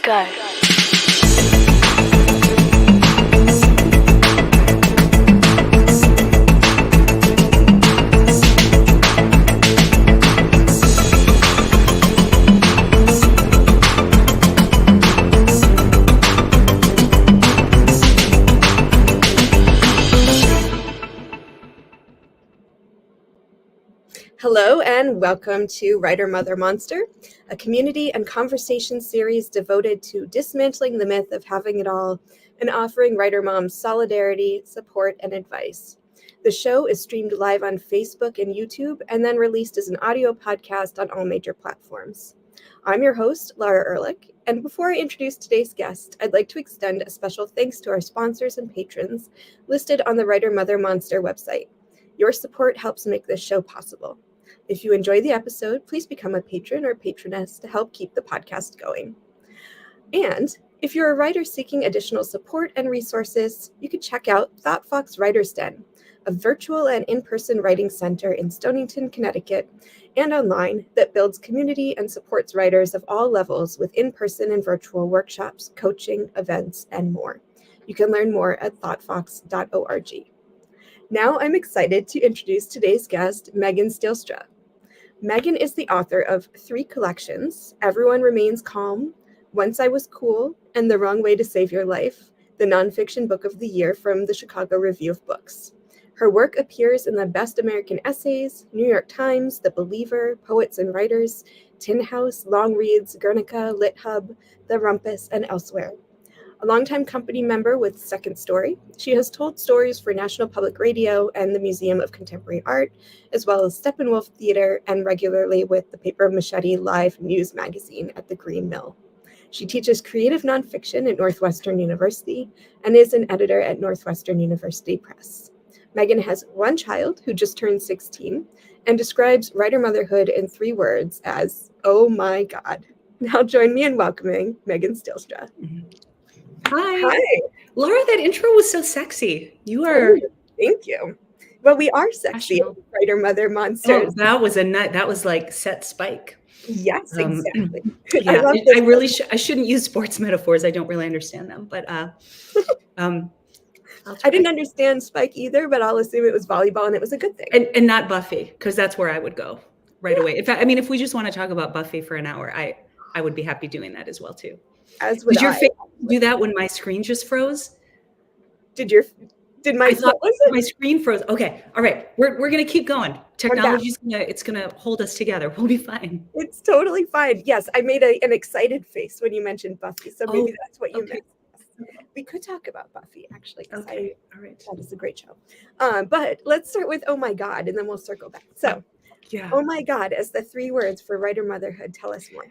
Go. Hello and welcome to Writer Mother Monster, a community and conversation series devoted to dismantling the myth of having it all and offering writer moms solidarity, support, and advice. The show is streamed live on Facebook and YouTube and then released as an audio podcast on all major platforms. I'm your host, Laura Ehrlich, and before I introduce today's guest, I'd like to extend a special thanks to our sponsors and patrons listed on the Writer Mother Monster website. Your support helps make this show possible. If you enjoy the episode, please become a patron or patroness to help keep the podcast going. And if you're a writer seeking additional support and resources, you can check out ThoughtFox Writer's Den, a virtual and in-person writing center in Stonington, Connecticut, and online that builds community and supports writers of all levels with in-person and virtual workshops, coaching, events, and more. You can learn more at thoughtfox.org. Now I'm excited to introduce today's guest, Megan Stielstra. Megan is the author of 3 collections, Everyone Remains Calm, Once I Was Cool, and The Wrong Way to Save Your Life, the Nonfiction Book of the Year from the Chicago Review of Books. Her work appears in the Best American Essays, New York Times, The Believer, Poets and Writers, Tin House, Longreads, Guernica, LitHub, The Rumpus, and elsewhere. A longtime company member with Second Story, she has told stories for National Public Radio and the Museum of Contemporary Art, as well as Steppenwolf Theatre, and regularly with the Paper Machete live news magazine at the Green Mill. She teaches creative nonfiction at Northwestern University and is an editor at Northwestern University Press. Megan has 1 child who just turned 16 and describes writer motherhood in 3 words as, "Oh my God." Now join me in welcoming Megan Stielstra. Mm-hmm. Hi. Laura, that intro was so sexy. You are. Oh, thank you. Well, we are sexy, writer mother monsters. Oh, that was that was like set spike. Yes, exactly. Yeah, I shouldn't use sports metaphors. I don't really understand them, but I didn't understand Spike either, but I'll assume it was volleyball and it was a good thing. And not Buffy, because that's where I would go right away. In fact, I mean, if we just want to talk about Buffy for an hour, I would be happy doing that as well too. As would Did your face do that when my screen just froze? Did my screen froze? Okay, all right. We're gonna keep going. Technology's gonna hold us together. We'll be fine. It's totally fine. Yes, I made an excited face when you mentioned Buffy, so maybe that's what you meant. We could talk about Buffy actually. Okay, all right. That is a great show. But let's start with "Oh my God" and then we'll circle back. So, yeah. Oh my God, as the 3 words for writer motherhood. Tell us more.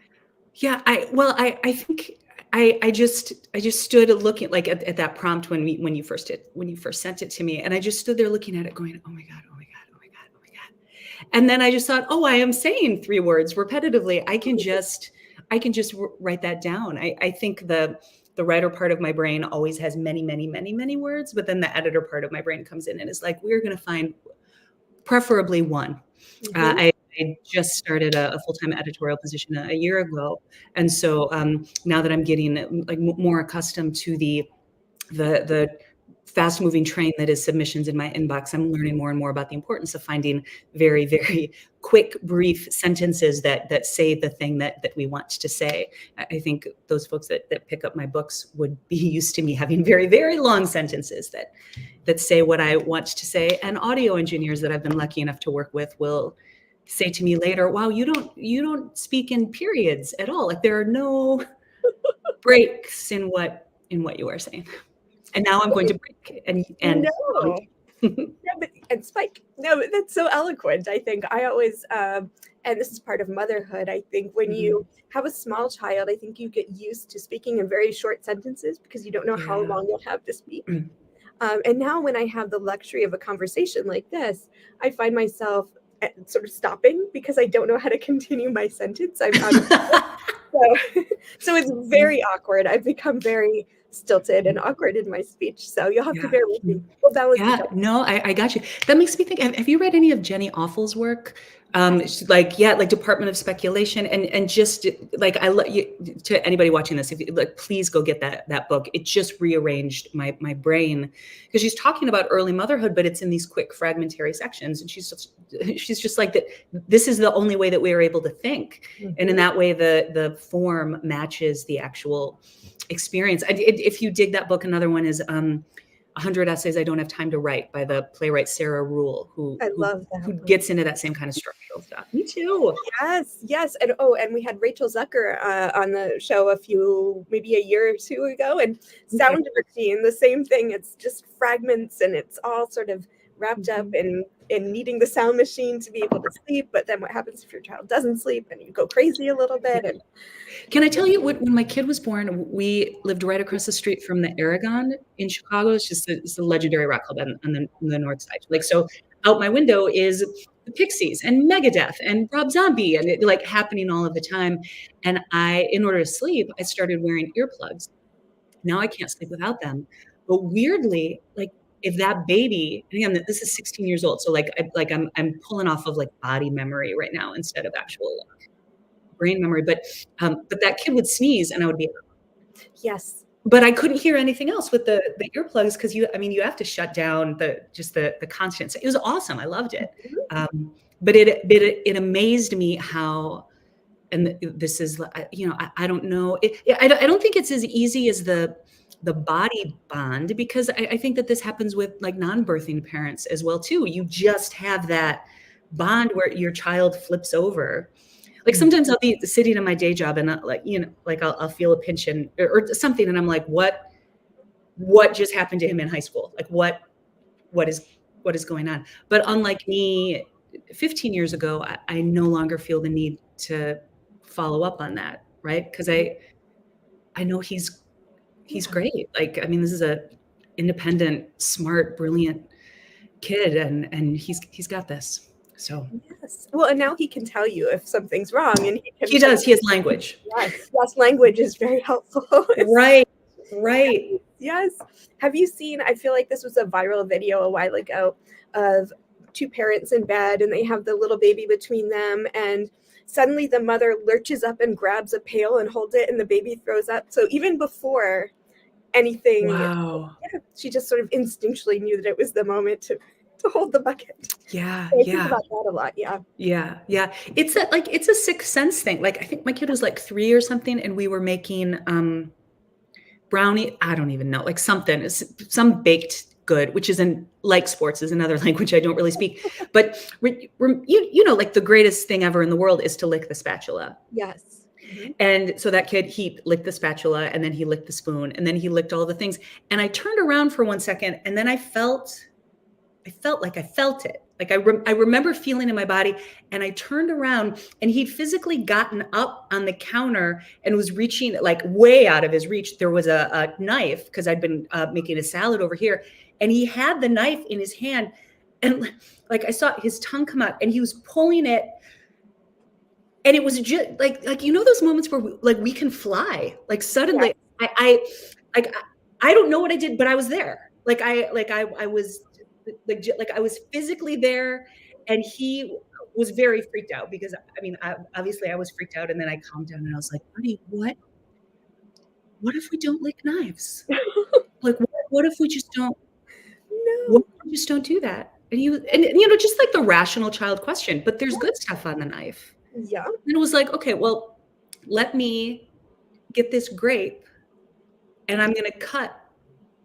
Yeah, I think I just stood looking like at that prompt when you first sent it to me, and I just stood there looking at it going, oh my God, oh my God, oh my God, oh my God. And then I just thought, oh, I am saying 3 words repetitively. I can just write that down. I think the writer part of my brain always has many, many, many, many words, but then the editor part of my brain comes in and is like, we're going to find preferably 1. Mm-hmm. I just started a full-time editorial position a year ago. And so now that I'm getting like more accustomed to the fast-moving train that is submissions in my inbox, I'm learning more and more about the importance of finding very, very quick, brief sentences that say the thing that we want to say. I think those folks that pick up my books would be used to me having very, very long sentences that say what I want to say. And audio engineers that I've been lucky enough to work with will say to me later, wow, you don't speak in periods at all. Like there are no breaks in what you are saying. And now I'm going to break and no. And Spike. No, that's so eloquent. I think I always and this is part of motherhood. I think when you have a small child, I think you get used to speaking in very short sentences because you don't know how long you'll have to speak. And now when I have the luxury of a conversation like this, I find myself sort of stopping because I don't know how to continue my sentence. I'm out of so it's very awkward. I've become very stilted and awkward in my speech. So you'll have to Yeah. bear with me. We'll balance each Yeah, other. no, I got you. That makes me think, have you read any of Jenny Offal's work? She's like Department of Speculation, and just like I let you, to anybody watching this, if you like, please go get that book. It just rearranged my brain, because she's talking about early motherhood, but it's in these quick fragmentary sections, and she's just like that. This is the only way that we are able to think, and in that way, the form matches the actual experience. If you dig that book, another one is 100 Essays I Don't Have Time to Write by the playwright Sarah Rule, who love that who book. gets into that same kind of structural stuff. Me too. Yes. And we had Rachel Zucker on the show maybe a year or two ago, and Sound Machine, the same thing. It's just fragments, and it's all sort of wrapped up in needing the sound machine to be able to sleep. But then what happens if your child doesn't sleep and you go crazy a little bit? And can I tell you, when my kid was born, we lived right across the street from the Aragon in Chicago. It's a legendary rock club on the north side. Like, so out my window is the Pixies and Megadeth and Rob Zombie, and it like happening all of the time. And in order to sleep, I started wearing earplugs. Now I can't sleep without them. But weirdly, like, if that baby, again, this is 16 years old, so I'm pulling off of like body memory right now instead of actual brain memory. But that kid would sneeze and I would be, yes. But I couldn't hear anything else with the earplugs, because you have to shut down the constant. It was awesome. I loved it. But it amazed me how, and this is, I don't know. I don't think it's as easy as the body bond, because I think that this happens with like non-birthing parents as well too. You just have that bond where your child flips over. Like sometimes I'll be sitting in my day job and I'll feel a pinch or something, and I'm like, what just happened to him in high school? Like what is going on? But unlike me 15 years ago, I no longer feel the need to follow up on that, right? Because I know he's great. Like, I mean, this is a independent, smart, brilliant kid, and he's got this. So yes. Well, and now he can tell you if something's wrong, and he does. He has language. Yes, language is very helpful. Right. Yes. Have you seen? I feel like this was a viral video a while ago of two parents in bed, and they have the little baby between them, and suddenly the mother lurches up and grabs a pail and holds it, and the baby throws up. So even before anything, she just sort of instinctually knew that it was the moment to hold the bucket. Yeah. So I think about that a lot. Yeah. It's a sixth sense thing. Like, I think my kid was like 3 or something, and we were making brownie. I don't even know, like something, some baked good, which isn't like sports, is another language I don't really speak. But like the greatest thing ever in the world is to lick the spatula. Yes. Mm-hmm. And so that kid, he licked the spatula, and then he licked the spoon, and then he licked all the things. And I turned around for 1 second, and then I felt like I felt it. Like I remember feeling in my body, and I turned around, and he'd physically gotten up on the counter and was reaching, like way out of his reach. There was a knife, because I'd been making a salad over here, and he had the knife in his hand, and like I saw his tongue come out, and he was pulling it. And it was just like those moments where we can fly. Like suddenly, I don't know what I did, but I was there. I was physically there, and he was very freaked out, because obviously I was freaked out, and then I calmed down and I was like, buddy, what if we don't lick knives? Like, what if we just don't? No. What if we just don't do that? And just like the rational child question, but there's good stuff on the knife. Yeah. And it was like, okay, well, let me get this grape, and I'm going to cut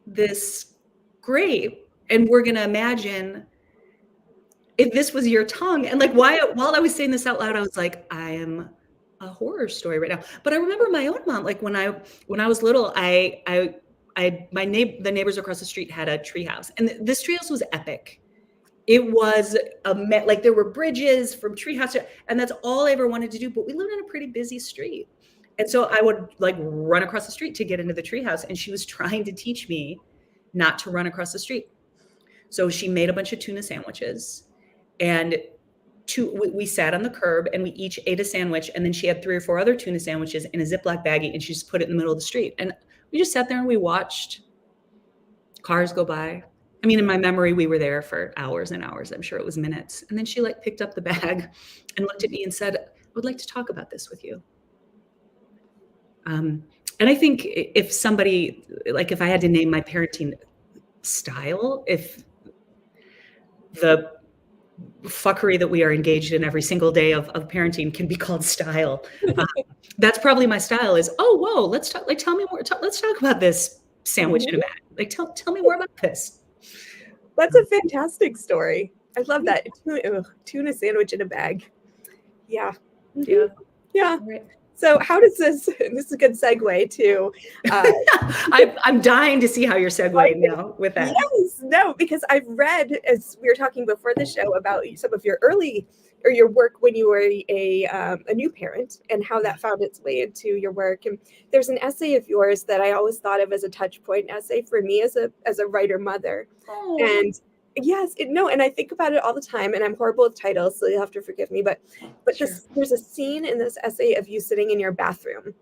this grape, and we're going to imagine if this was your tongue. And like, while I was saying this out loud, I was like, I am a horror story right now. But I remember my own mom, like when I was little, the neighbors across the street had a treehouse, and this treehouse was epic. It was like there were bridges from treehouse, and that's all I ever wanted to do. But we lived on a pretty busy street, and so I would like run across the street to get into the treehouse. And she was trying to teach me not to run across the street. So she made a bunch of tuna sandwiches, and we sat on the curb, and we each ate a sandwich. And then she had 3 or 4 other tuna sandwiches in a Ziploc baggie, and she just put it in the middle of the street. And We just sat there and we watched cars go by. I mean, in my memory, we were there for hours and hours. I'm sure it was minutes. And then she like picked up the bag and looked at me and said, I would like to talk about this with you. And I think if somebody, like if I had to name my parenting style, if the fuckery that we are engaged in every single day of parenting can be called style, that's probably my style is, oh, whoa, let's talk, like, tell me more, let's talk about this sandwich in a bag. Like, tell me more about this. That's a fantastic story. I love that. Tuna sandwich in a bag. Yeah. Yeah. Yeah. Right. So how does this is a good segue to I'm dying to see how you're segueing now with that. Yes, no, because I've read, as we were talking before the show, about some of your early or your work when you were a new parent and how that found its way into your work. And there's an essay of yours that I always thought of as a touch point essay for me as a writer mother. Oh. And yes, and I think about it all the time, and I'm horrible with titles, so you'll have to forgive me. But Sure. there's a scene in this essay of you sitting in your bathroom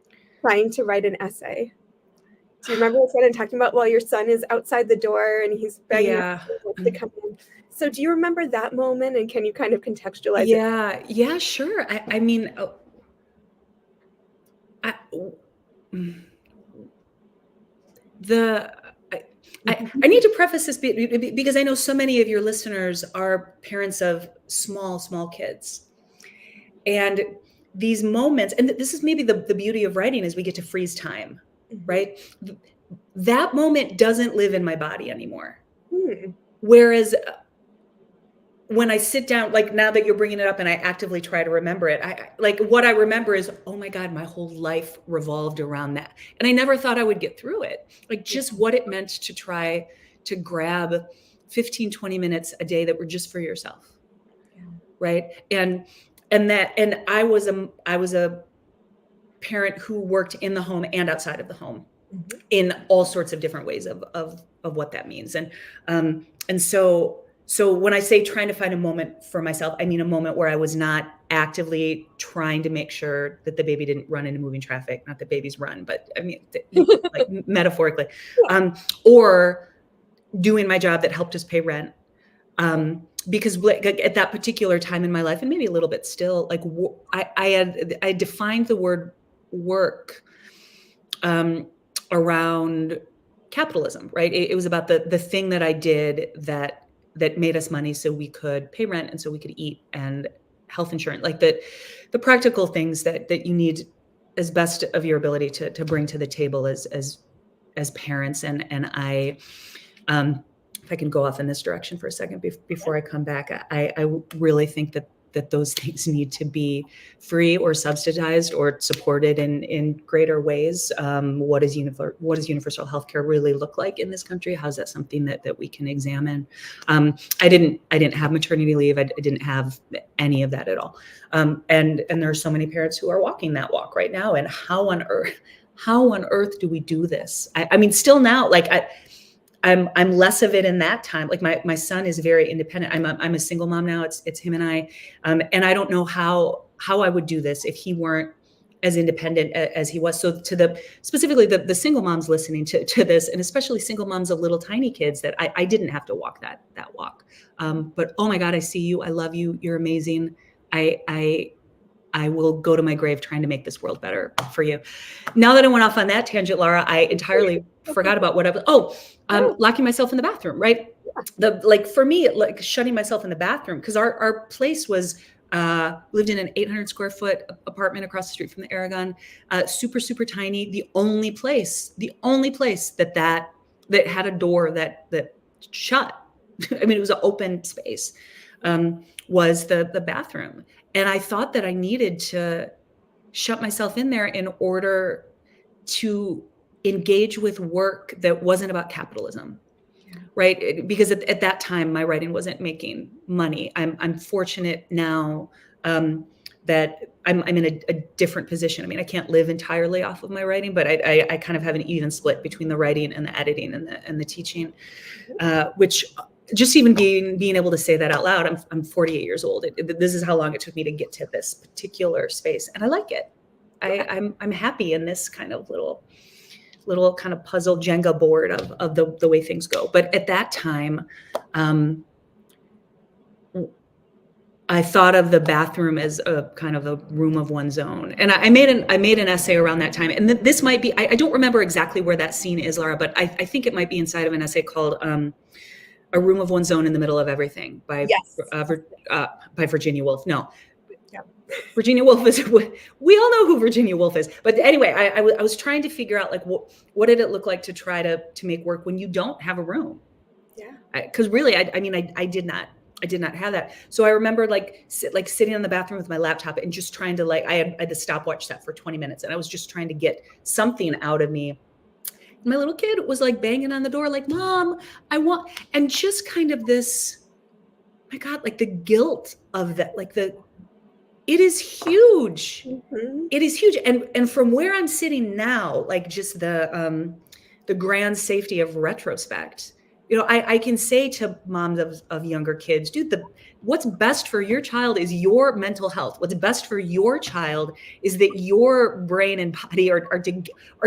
trying to write an essay. Do you remember what I'm talking about? While your son is outside the door and he's begging to come in. So do you remember that moment, and can you kind of contextualize it? Yeah, sure. I mean, I need to preface this because I know so many of your listeners are parents of small kids. And these moments, and this is maybe the beauty of writing, is we get to freeze time, right? That moment doesn't live in my body anymore. Whereas when I sit down, like now that you're bringing it up and I actively try to remember it, what I remember is, oh my God, my whole life revolved around that. And I never thought I would get through it. Like just what it meant to try to grab 15, 20 minutes a day that were just for yourself. Yeah. Right. And I was a parent who worked in the home and outside of the home in all sorts of different ways of what that means. And so when I say trying to find a moment for myself, I mean a moment where I was not actively trying to make sure that the baby didn't run into moving traffic, not that babies run, but I mean, like metaphorically, or doing my job that helped us pay rent. Because at that particular time in my life, and maybe a little bit still, like I defined the word work around capitalism, right? It was about the thing that I did that made us money so we could pay rent and so we could eat and health insurance, like the practical things that you need as best of your ability to bring to the table as parents. And I, if I can go off in this direction for a second before I come back, I really think that those things need to be free or subsidized or supported in greater ways. What does universal healthcare really look like in this country? How is that something that we can examine? I didn't have maternity leave. I didn't have any of that at all. And there are so many parents who are walking that walk right now. And how on earth do we do this? I mean, still now, like I'm less of it in that time. Like my son is very independent. I'm a single mom now. It's him and I, and I don't know how I would do this if he weren't as independent as he was. So specifically the single moms listening to this, and especially single moms of little tiny kids, that I didn't have to walk that walk. But oh my God, I see you. I love you. You're amazing. I will go to my grave trying to make this world better for you. Now that I went off on that tangent, Laura, I entirely forgot about what I was. Locking myself in the bathroom, right? For me, like shutting myself in the bathroom, because our place was lived in an 800 square foot apartment across the street from the Aragon, super, super tiny. The only place that had a door that shut. I mean, it was an open space, was the bathroom. And I thought that I needed to shut myself in there in order to engage with work that wasn't about capitalism, right? Because at that time, my writing wasn't making money. I'm fortunate now that I'm in a different position. I mean, I can't live entirely off of my writing, but I kind of have an even split between the writing and the editing and the teaching, which just even being able to say that out loud, I'm 48 years old. This is how long it took me to get to this particular space, and I like it. I'm happy in this kind of little little kind of puzzle Jenga board of the way things go. But at that time, I thought of the bathroom as a kind of a room of one's own. And I made an essay around that time. And this might be, I don't remember exactly where that scene is, Laura, but I think it might be inside of an essay called A Room of One's Own in the Middle of Everything by Virginia Woolf. No. Yeah. Virginia Woolf is, we all know who Virginia Woolf is. But anyway, I was trying to figure out like, what did it look like to try to make work when you don't have a room? Yeah. Because really, I did not have that. So I remember sitting in the bathroom with my laptop and just trying to I had the stopwatch set for 20 minutes and I was just trying to get something out of me. My little kid was like banging on the door, like, Mom, I want, and just kind of this, my God, like the guilt of that, it is huge. Mm-hmm. It is huge. And from where I'm sitting now, like just the grand safety of retrospect, I can say to moms of younger kids, dude, what's best for your child is your mental health. What's best for your child is that your brain and body are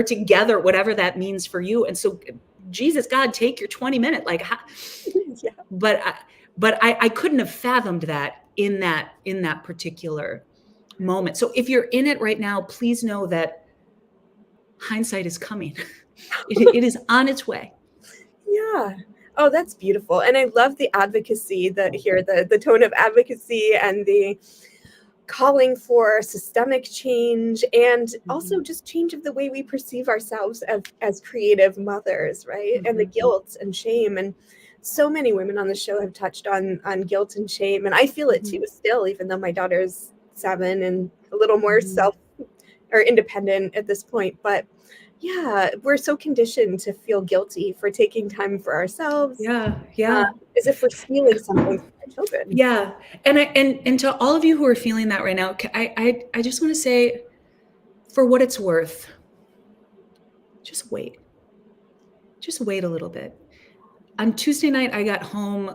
together, whatever that means for you. And so, Jesus, God, take your 20 minute, Yeah. But I couldn't have fathomed that in that particular moment. So if you're in it right now, please know that hindsight is coming. It is on its way. Yeah. Oh, that's beautiful. And I love the advocacy the tone of advocacy and the calling for systemic change and also just change of the way we perceive ourselves as creative mothers, right? And the guilt and shame. And so many women on the show have touched on guilt and shame. And I feel it too still, even though my daughter's 7 and a little more independent at this point. But yeah, we're so conditioned to feel guilty for taking time for ourselves. Yeah. As if we're stealing something from our children. Yeah. And to all of you who are feeling that right now, I just want to say, for what it's worth, just wait. Just wait a little bit. On Tuesday night, I got home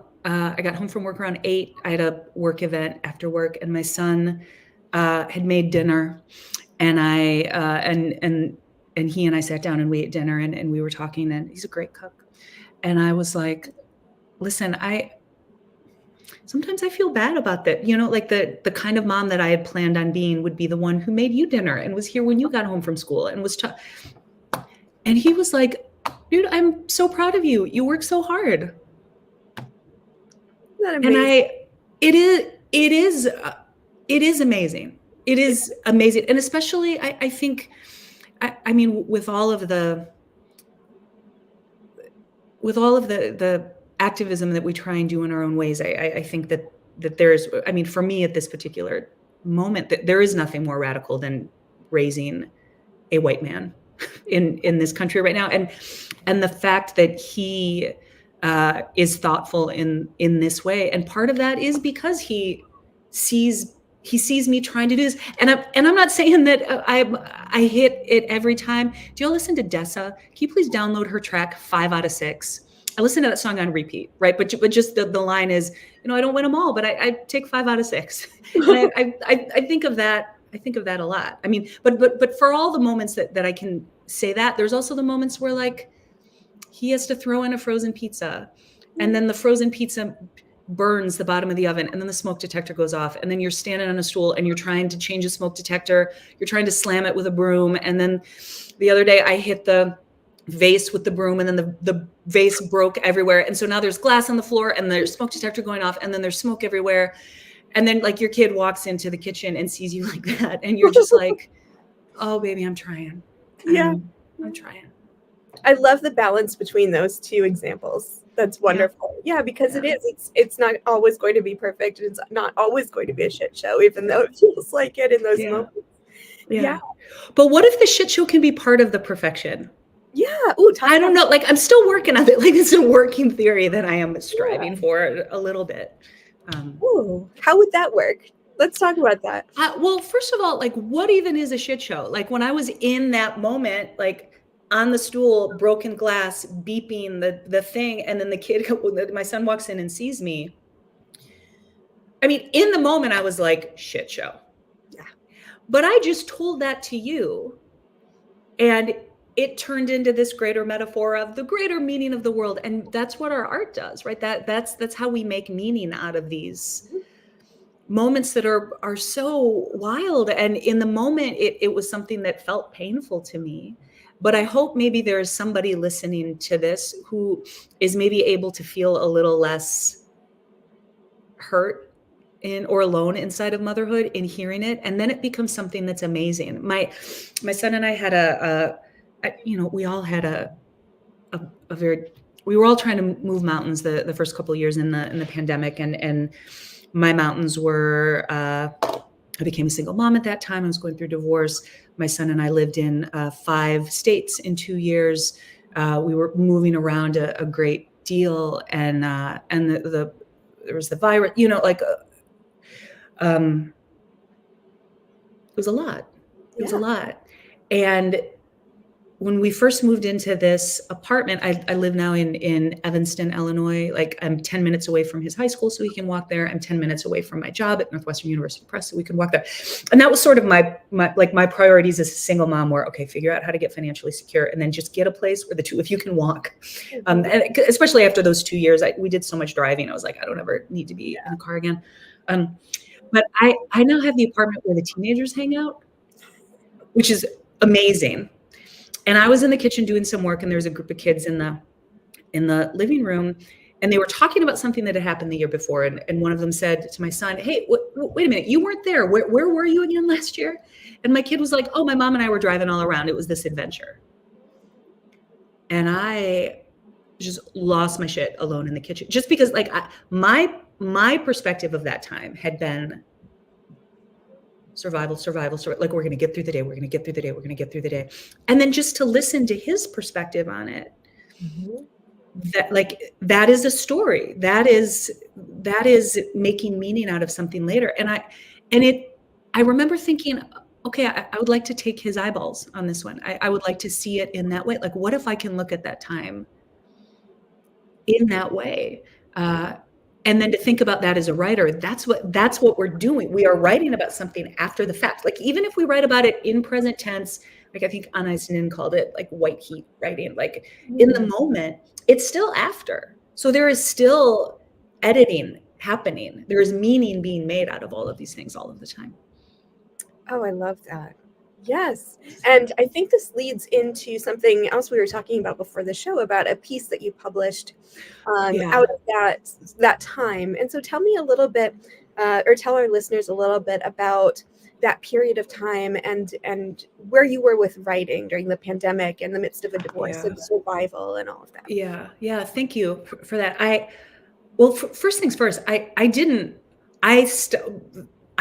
from work around 8. I had a work event after work, and my son had made dinner, and he and I sat down and we ate dinner and we were talking, and he's a great cook. And I was like, listen, sometimes I feel bad about that. Like the kind of mom that I had planned on being would be the one who made you dinner and was here when you got home from school and was tough. And he was like, dude, I'm so proud of you. You work so hard. Isn't that amazing? And it is amazing. It is amazing. And especially I think, I mean, with all of the activism that we try and do in our own ways, I think that there's, I mean, for me at this particular moment, that there is nothing more radical than raising a white man in this country right now. And the fact that he is thoughtful in this way. And part of that is because he sees me trying to do this. And I'm not saying that I hit it every time. Do y'all listen to Dessa? Can you please download her track 5 out of 6? I listen to that song on repeat, right? But just the line is, I don't win them all, but I take 5 out of 6. And I think of that. I think of that a lot. I mean, but for all the moments that I can say that, there's also the moments where like he has to throw in a frozen pizza, and then the frozen pizza burns the bottom of the oven, and then the smoke detector goes off, and then you're standing on a stool and you're trying to change a smoke detector. You're trying to slam it with a broom, and then the other day I hit the vase with the broom, and then the vase broke everywhere, and so now there's glass on the floor, and there's smoke detector going off, and then there's smoke everywhere. And then like your kid walks into the kitchen and sees you like that, and you're just like, oh baby, I'm trying. Yeah. I'm trying. I love the balance between those two examples. That's wonderful. Yeah, because it's not always going to be perfect. It's not always going to be a shit show, even though it feels like it in those moments. Yeah. But what if the shit show can be part of the perfection? Yeah. Ooh, I don't know. Like, I'm still working on it. Like, it's a working theory that I am striving for a little bit. Ooh, how would that work? Let's talk about that. Well, first of all, like, what even is a shit show? Like, when I was in that moment, like, on the stool, broken glass, beeping the thing, and then the kid, my son walks in and sees me. I mean, in the moment, I was like, shit show. Yeah. But I just told that to you, and it turned into this greater metaphor of the greater meaning of the world. And that's what our art does, right? That's how we make meaning out of these moments that are so wild. And in the moment, it was something that felt painful to me. But I hope maybe there is somebody listening to this who is maybe able to feel a little less hurt or alone inside of motherhood in hearing it. And then it becomes something that's amazing. My son and I had we all had a very, we were all trying to move mountains the first couple of years in the pandemic. And my mountains were, I became a single mom at that time. I was going through divorce. My son and I lived in 5 states in 2 years. We were moving around a great deal, and there was the virus. It was a lot. It was a lot. And when we first moved into this apartment, I live now in Evanston, Illinois. Like, I'm 10 minutes away from his high school, so we can walk there. I'm 10 minutes away from my job at Northwestern University Press, so we can walk there. And that was sort of my priorities as a single mom were, okay, figure out how to get financially secure, and then just get a place where the two of you can walk. And especially after those 2 years, we did so much driving. I was like, I don't ever need to be in a car again. But I now have the apartment where the teenagers hang out, which is amazing. And I was in the kitchen doing some work, and there was a group of kids in the living room, and they were talking about something that had happened the year before. And one of them said to my son, hey, wait a minute, you weren't there. Where were you again last year? And my kid was like, oh, my mom and I were driving all around. It was this adventure. And I just lost my shit alone in the kitchen, just because my perspective of that time had been survival. Like, we're going to get through the day. We're going to get through the day. We're going to get through the day. And then just to listen to his perspective on it, that is a story. That is making meaning out of something later. And I remember thinking, okay, I would like to take his eyeballs on this one. I would like to see it in that way. Like, what if I can look at that time in that way? And then to think about that as a writer, that's what we're doing. We are writing about something after the fact. Like, even if we write about it in present tense, like I think Anais Nin called it, like white heat writing, like in the moment, it's still after. So there is still editing happening. There is meaning being made out of all of these things all of the time. Oh, I love that. Yes. And I think this leads into something else we were talking about before the show, about a piece that you published out of that time. And so tell me a little bit, or tell our listeners a little bit about that period of time and where you were with writing during the pandemic in the midst of a divorce and survival and all of that. Yeah. Thank you for that. First things first, I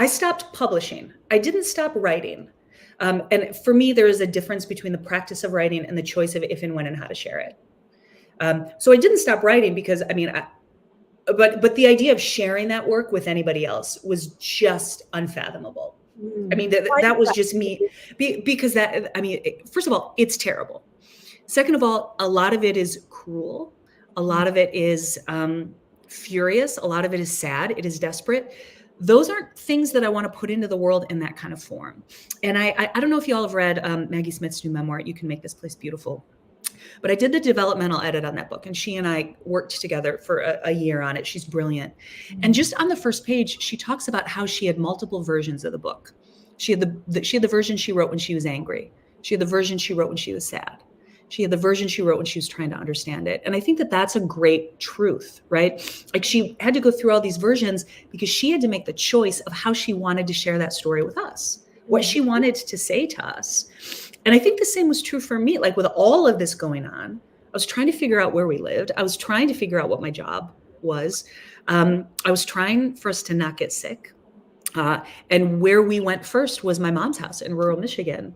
stopped publishing. I didn't stop writing. And for me, there is a difference between the practice of writing and the choice of if and when and how to share it. So I didn't stop writing because, but the idea of sharing that work with anybody else was just unfathomable. I mean, that was just me, because first of all, it's terrible. Second of all, a lot of it is cruel. A lot of it is furious. A lot of it is sad. It is desperate. Those aren't things that I want to put into the world in that kind of form. And I don't know if you all have read Maggie Smith's new memoir, You Can Make This Place Beautiful. But I did the developmental edit on that book, and she and I worked together for a year on it. She's brilliant. And just on the first page, she talks about how she had multiple versions of the book. She had the version she wrote when she was angry. She had the version she wrote when she was sad. She had the version she wrote when she was trying to understand it. And I think that that's a great truth, right? Like, she had to go through all these versions because she had to make the choice of how she wanted to share that story with us, what she wanted to say to us. And I think the same was true for me. Like, with all of this going on, I was trying to figure out where we lived. I was trying to figure out what my job was. I was trying for us to not get sick. And where we went first was my mom's house in rural Michigan.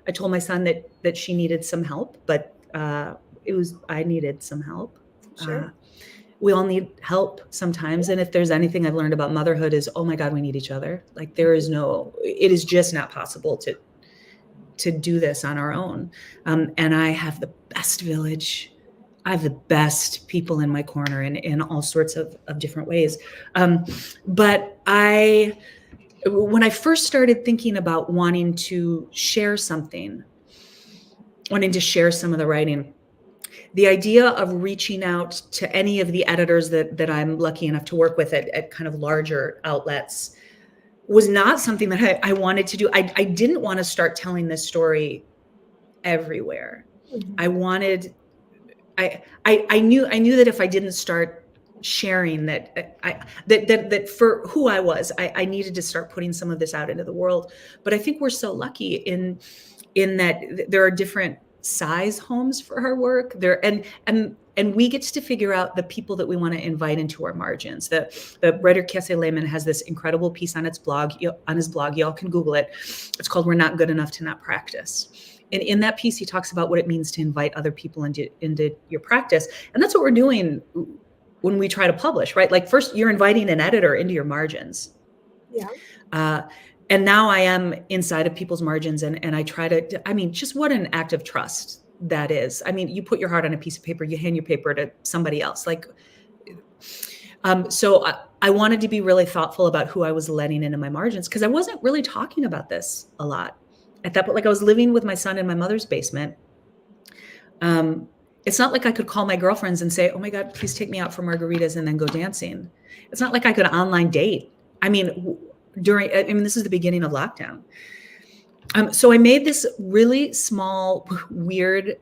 I told my son that she needed some help, but I needed some help. Sure. We all need help sometimes. And if there's anything I've learned about motherhood is, oh my God, we need each other. Like, it is just not possible to do this on our own. And I have the best village. I have the best people in my corner in all sorts of different ways. But when I first started thinking about wanting to share something, wanting to share some of the writing. The idea of reaching out to any of the editors that I'm lucky enough to work with at kind of larger outlets was not something that I wanted to do. I didn't want to start telling this story everywhere. I wanted, I knew that if I didn't start sharing that for who I was, I needed to start putting some of this out into the world. But I think we're so lucky in that there are different size homes for our work there, and we get to figure out the people that we want to invite into our margins. The writer Kiese Lehman has this incredible piece on his blog. Y'all can Google it. It's called "We're Not Good Enough to Not Practice." And in that piece, he talks about what it means to invite other people into your practice. And that's what we're doing when we try to publish, right? Like first you're inviting an editor into your margins. Yeah. And now I am inside of people's margins and I try to, I mean, just what an act of trust that is. I mean, you put your heart on a piece of paper, you hand your paper to somebody else. Like, so I wanted to be really thoughtful about who I was letting into my margins because I wasn't really talking about this a lot at that point. Like I was living with my son in my mother's basement. It's not like I could call my girlfriends and say, oh my God, please take me out for margaritas and then go dancing. It's not like I could online date. I mean, this is the beginning of lockdown. So I made this really small, weird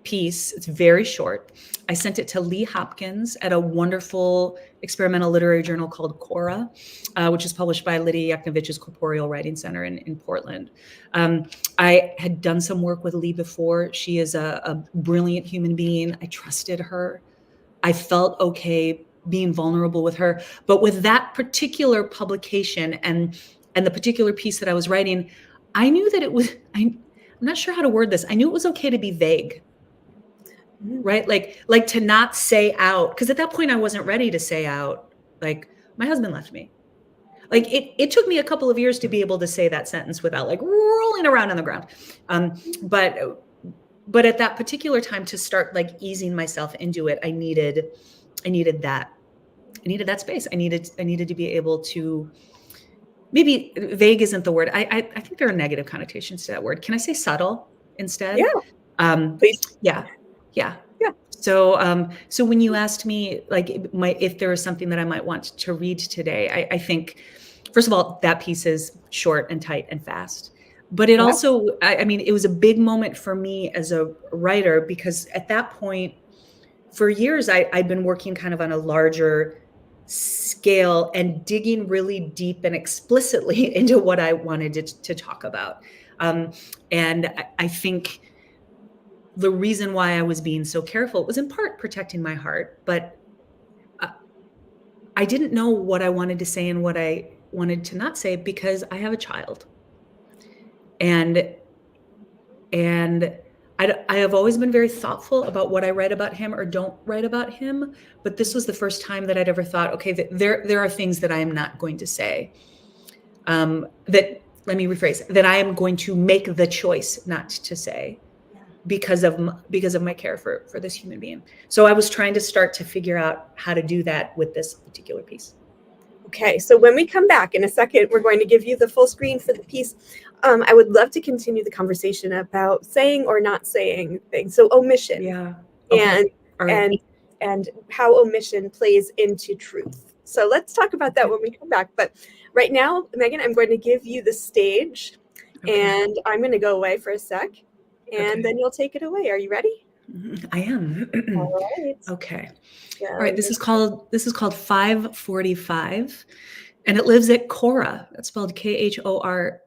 piece. It's very short. I sent it to Lee Hopkins at a wonderful experimental literary journal called Cora, which is published by Lydia Yaknovich's Corporeal Writing Center in Portland. I had done some work with Lee before. She is a brilliant human being. I trusted her. I felt okay being vulnerable with her. But with that particular publication and the particular piece that I was writing, I knew that it was, I'm not sure how to word this. I knew it was okay to be vague. Right? Like to not say out, because at that point I wasn't ready to say out, like my husband left me. Like it took me a couple of years to be able to say that sentence without like rolling around on the ground. But at that particular time to start like easing myself into it, I needed that space. I needed to be able to, maybe vague isn't the word. I think there are negative connotations to that word. Can I say subtle instead? Yeah. Please. Yeah. So when you asked me like if there was something that I might want to read today, I think, first of all, that piece is short and tight and fast. But it also, I mean, it was a big moment for me as a writer because at that point, for years, I'd been working kind of on a larger scale and digging really deep and explicitly into what I wanted to talk about. And I think the reason why I was being so careful was in part protecting my heart, but I didn't know what I wanted to say and what I wanted to not say because I have a child. And I have always been very thoughtful about what I write about him or don't write about him, but this was the first time that I'd ever thought, okay, there are things that I am not going to say. Let me rephrase, that I am going to make the choice not to say because of my care for this human being. So I was trying to start to figure out how to do that with this particular piece. Okay, so when we come back in a second, we're going to give you the full screen for the piece. I would love to continue the conversation about saying or not saying things. So omission, yeah, okay. and how omission plays into truth. So let's talk about that when we come back. But right now, Megan, I'm going to give you the stage, and I'm going to go away for a sec, and then you'll take it away. Are you ready? I am. All right. Okay. All right. This is called 545, and it lives at Cora. That's spelled Khora.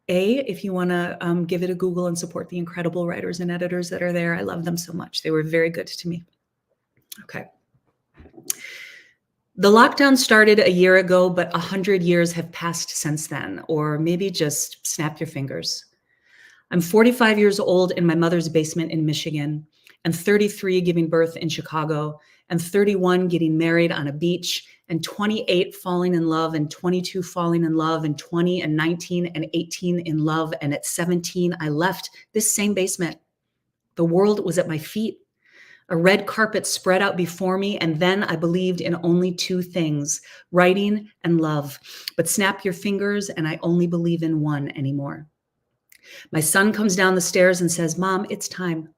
If you want to give it a Google and support the incredible writers and editors that are there, I love them so much. They were very good to me. Okay. The lockdown started a year ago, but 100 years have passed since then, or maybe just snap your fingers. I'm 45 years old in my mother's basement in Michigan, and 33 giving birth in Chicago, and 31 getting married on a beach, and 28 falling in love, and 22 falling in love, and 20 and 19 and 18 in love. And at 17, I left this same basement. The world was at my feet. A red carpet spread out before me, and then I believed in only two things, writing and love. But snap your fingers, and I only believe in one anymore. My son comes down the stairs and says, "Mom, it's time."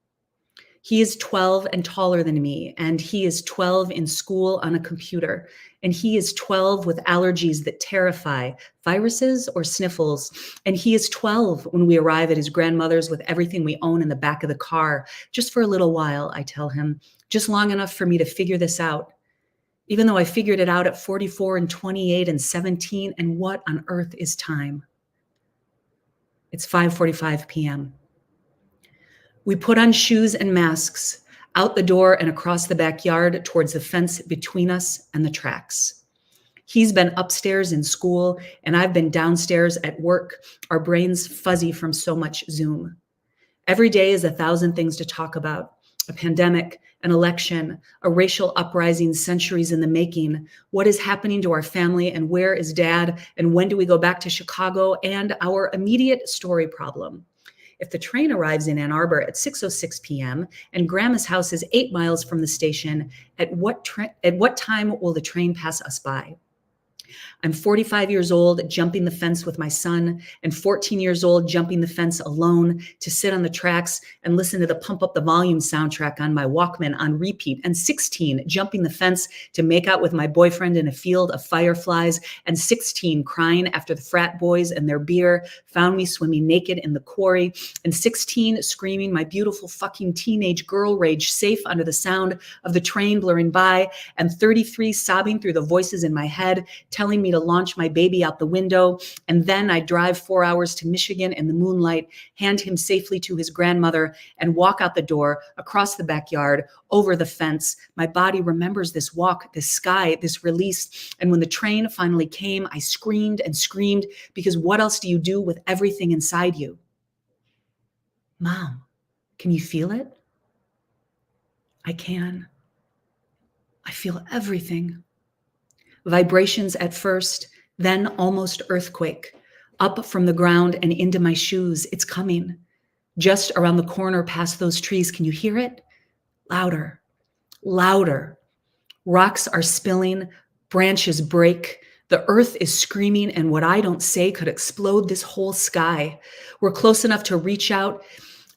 He is 12 and taller than me, and he is 12 in school on a computer, and he is 12 with allergies that terrify, viruses or sniffles, and he is 12 when we arrive at his grandmother's with everything we own in the back of the car. Just for a little while, I tell him, just long enough for me to figure this out. Even though I figured it out at 44 and 28 and 17, and what on earth is time? It's 5:45 p.m. We put on shoes and masks, out the door and across the backyard towards the fence between us and the tracks. He's been upstairs in school, and I've been downstairs at work, our brains fuzzy from so much Zoom. Every day is 1,000 things to talk about: a pandemic, an election, a racial uprising centuries in the making, what is happening to our family, and where is Dad, and when do we go back to Chicago, and our immediate story problem. If the train arrives in Ann Arbor at 6:06 p.m. and Grandma's house is 8 miles from the station, at what time will the train pass us by? I'm 45 years old, jumping the fence with my son, and 14 years old, jumping the fence alone to sit on the tracks and listen to the Pump Up the Volume soundtrack on my Walkman on repeat, and 16, jumping the fence to make out with my boyfriend in a field of fireflies, and 16, crying after the frat boys and their beer found me swimming naked in the quarry, and 16, screaming my beautiful fucking teenage girl rage safe under the sound of the train blurring by, and 33, sobbing through the voices in my head, telling me to launch my baby out the window, and then I drive 4 hours to Michigan in the moonlight, hand him safely to his grandmother, and walk out the door, across the backyard, over the fence. My body remembers this walk, this sky, this release, and when the train finally came, I screamed and screamed, because what else do you do with everything inside you? Mom, can you feel it? I can. I feel everything. Vibrations at first, then almost earthquake. Up from the ground and into my shoes. It's coming. Just around the corner past those trees. Can you hear it? Louder, louder. Rocks are spilling. Branches break. The earth is screaming, and what I don't say could explode this whole sky. We're close enough to reach out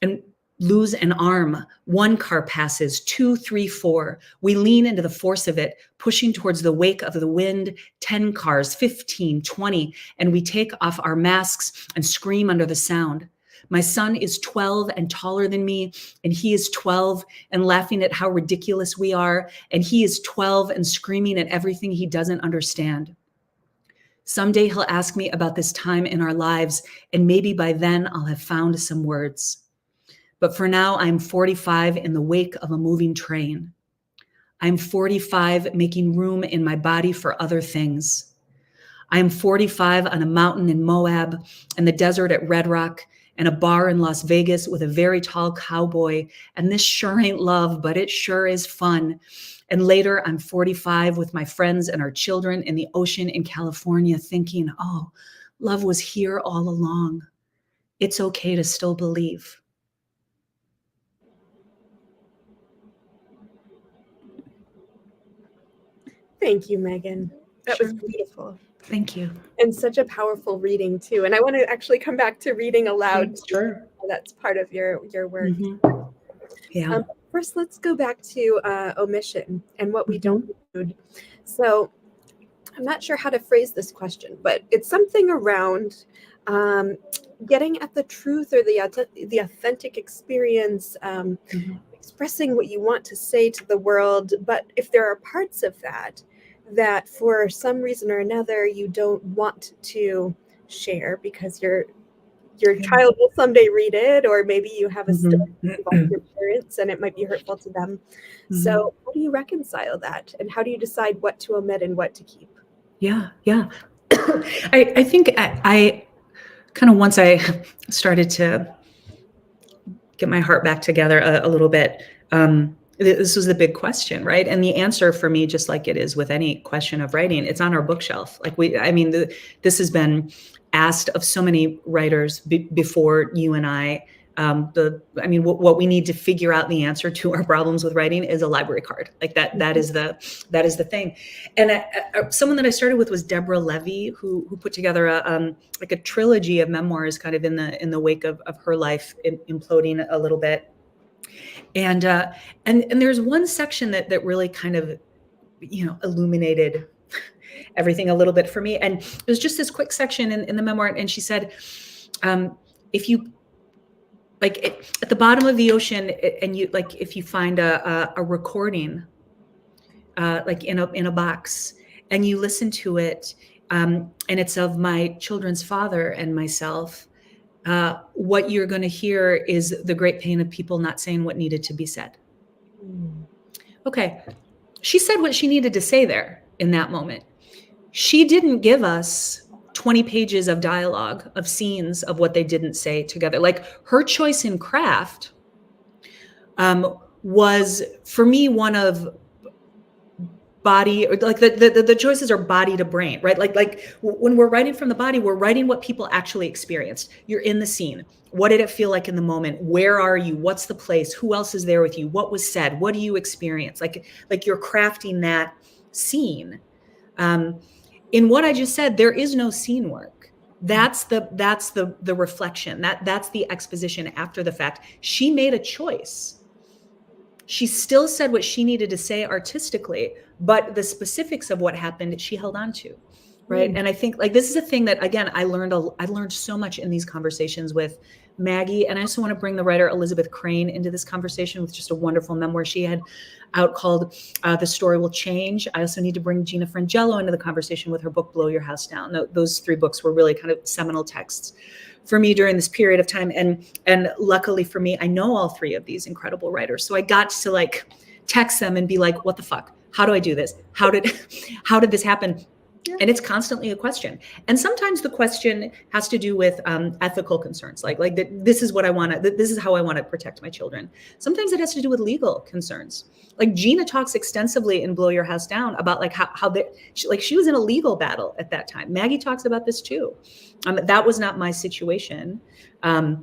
and lose an arm. One car passes, 2, 3, 4. We lean into the force of it, pushing towards the wake of the wind. 10 cars, 15, 20, and we take off our masks and scream under the sound. My son is 12 and taller than me, and he is 12 and laughing at how ridiculous we are, and he is 12 and screaming at everything he doesn't understand. Someday he'll ask me about this time in our lives, and maybe by then I'll have found some words. But for now, I'm 45 in the wake of a moving train. I'm 45 making room in my body for other things. I'm 45 on a mountain in Moab, and the desert at Red Rock, and a bar in Las Vegas with a very tall cowboy. And this sure ain't love, but it sure is fun. And later, I'm 45 with my friends and our children in the ocean in California, thinking, oh, love was here all along. It's okay to still believe. Thank you, Megan. That was beautiful. Thank you. And such a powerful reading, too. And I want to actually come back to reading aloud. Sure. That's part of your work. Mm-hmm. Yeah. First, let's go back to omission and what we don't include. So I'm not sure how to phrase this question, but it's something around getting at the truth or the authentic experience, expressing what you want to say to the world. But if there are parts of that for some reason or another you don't want to share because your child will someday read it, or maybe you have a story about your parents and it might be hurtful to them. So how do you reconcile that, and how do you decide what to omit and what to keep? Yeah. I think I kind of, once I started to get my heart back together a little bit, this was the big question, right? And the answer for me, just like it is with any question of writing, it's on our bookshelf. Like this has been asked of so many writers before you and I. What we need to figure out the answer to our problems with writing is a library card. Like that is the thing. And someone that I started with was Deborah Levy, who put together a trilogy of memoirs kind of in the wake of her life imploding a little bit. And there's one section that really kind of, illuminated everything a little bit for me. And it was just this quick section in the memoir. And she said, if you at the bottom of the ocean, and if you find a recording, in a box, and you listen to it, and it's of my children's father and myself, what you're going to hear is the great pain of people not saying what needed to be said. Okay. She said what she needed to say there in that moment. She didn't give us 20 pages of dialogue, of scenes of what they didn't say together. Like, her choice in craft was, for me, one of body, or like the choices are body to brain, right? Like when we're writing from the body, we're writing what people actually experienced. You're in the scene. What did it feel like in the moment? Where are you? What's the place? Who else is there with you? What was said? What do you experience? Like you're crafting that scene. In what I just said, there is no scene work. That's the reflection. That's the exposition after the fact. She made a choice. She still said what she needed to say artistically, but the specifics of what happened, she held on to, right? And I think this is a thing that, again, I learned so much in these conversations with Maggie. And I also want to bring the writer Elizabeth Crane into this conversation with just a wonderful memoir she had out called The Story Will Change. I also need to bring Gina Frangello into the conversation with her book, Blow Your House Down. Those 3 books were really kind of seminal texts for me during this period of time. And luckily for me, I know all 3 of these incredible writers. So I got to text them and be like, what the fuck? How do I do this? How did this happen? Yeah. And it's constantly a question. And sometimes the question has to do with ethical concerns, this is what I want to, this is how I want to protect my children. Sometimes it has to do with legal concerns. Like, Gina talks extensively in Blow Your House Down about she was in a legal battle at that time. Maggie talks about this too. That was not my situation. But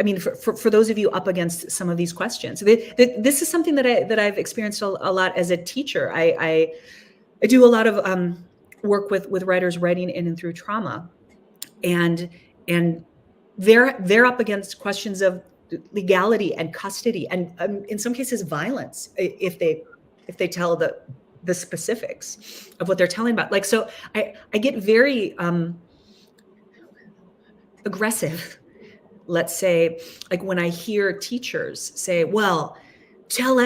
I mean, for those of you up against some of these questions, this is something that I've experienced a lot as a teacher. I do a lot of work with writers writing in and through trauma, and they're up against questions of legality and custody, and in some cases violence if they tell the specifics of what they're telling about. So I get very aggressive, let's say, when I hear teachers say, well, tell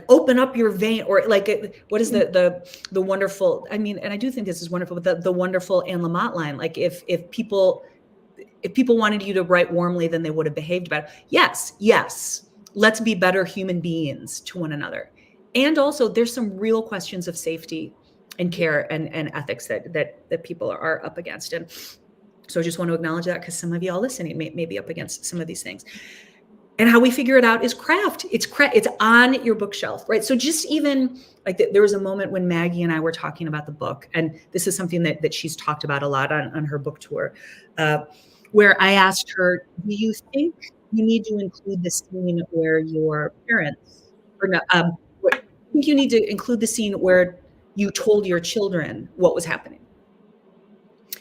open up your vein, or what is the wonderful, I mean, and I do think this is wonderful, but the wonderful Anne Lamott line, if people wanted you to write warmly, then they would have behaved better. Yes, let's be better human beings to one another. And also, there's some real questions of safety and care and ethics that people are up against. And so I just want to acknowledge that, because some of y'all listening may be up against some of these things. And how we figure it out is craft. It's on your bookshelf, right? So just even there was a moment when Maggie and I were talking about the book, and this is something that she's talked about a lot on her book tour, where I asked her, do you think you need to include the scene where your parents, or no, I think you need to include the scene where you told your children what was happening?